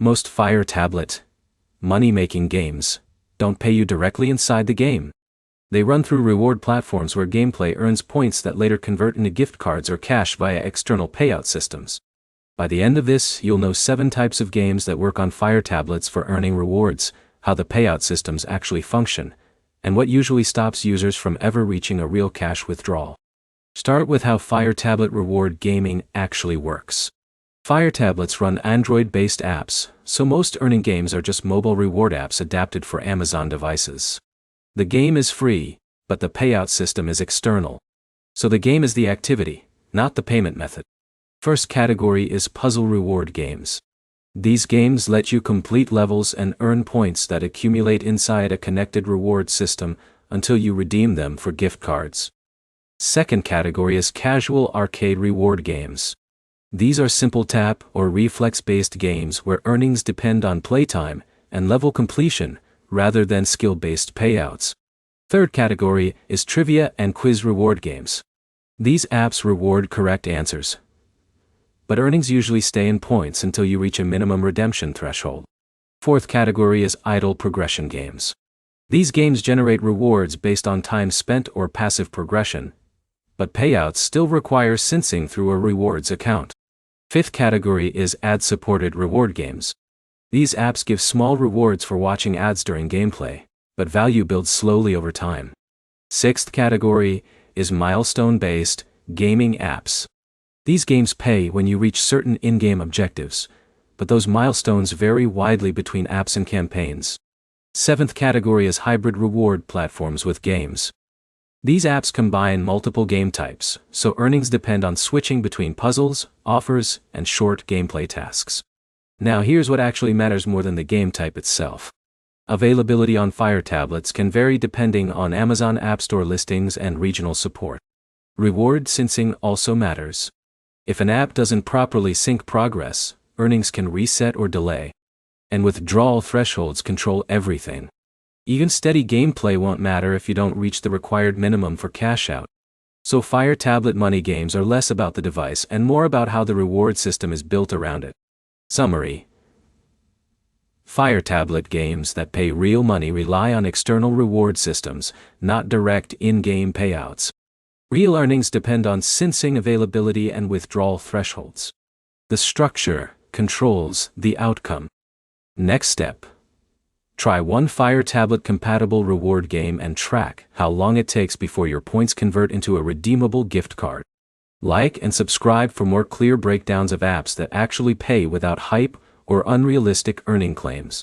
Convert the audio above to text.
Most Fire Tablet money-making games don't pay you directly inside the game. They run through reward platforms where gameplay earns points that later convert into gift cards or cash via external payout systems. By the end of this, you'll know 7 types of games that work on Fire Tablets for earning rewards, how the payout systems actually function, and what usually stops users from ever reaching a real cash withdrawal. Start with how Fire Tablet reward gaming actually works. Fire Tablets run Android-based apps, so most earning games are just mobile reward apps adapted for Amazon devices. The game is free, but the payout system is external. So the game is the activity, not the payment method. First category is puzzle reward games. These games let you complete levels and earn points that accumulate inside a connected reward system until you redeem them for gift cards. Second category is casual arcade reward games. These are simple tap or reflex-based games where earnings depend on playtime and level completion rather than skill-based payouts. Third category is trivia and quiz reward games. These apps reward correct answers, but earnings usually stay in points until you reach a minimum redemption threshold. Fourth category is idle progression games. These games generate rewards based on time spent or passive progression, but payouts still require syncing through a rewards account. Fifth category is ad-supported reward games. These apps give small rewards for watching ads during gameplay, but value builds slowly over time. Sixth category is milestone-based gaming apps. These games pay when you reach certain in-game objectives, but those milestones vary widely between apps and campaigns. Seventh category is hybrid reward platforms with games. These apps combine multiple game types, so earnings depend on switching between puzzles, offers, and short gameplay tasks. Now here's what actually matters more than the game type itself. Availability on Fire Tablets can vary depending on Amazon App Store listings and regional support. Reward syncing also matters. If an app doesn't properly sync progress, earnings can reset or delay. And withdrawal thresholds control everything. Even steady gameplay won't matter if you don't reach the required minimum for cash out. So Fire Tablet money games are less about the device and more about how the reward system is built around it. Summary: Fire Tablet games that pay real money rely on external reward systems, not direct in-game payouts. Real earnings depend on syncing availability and withdrawal thresholds. The structure controls the outcome. Next step: try one Fire Tablet compatible reward game and track how long it takes before your points convert into a redeemable gift card. Like and subscribe for more clear breakdowns of apps that actually pay without hype or unrealistic earning claims.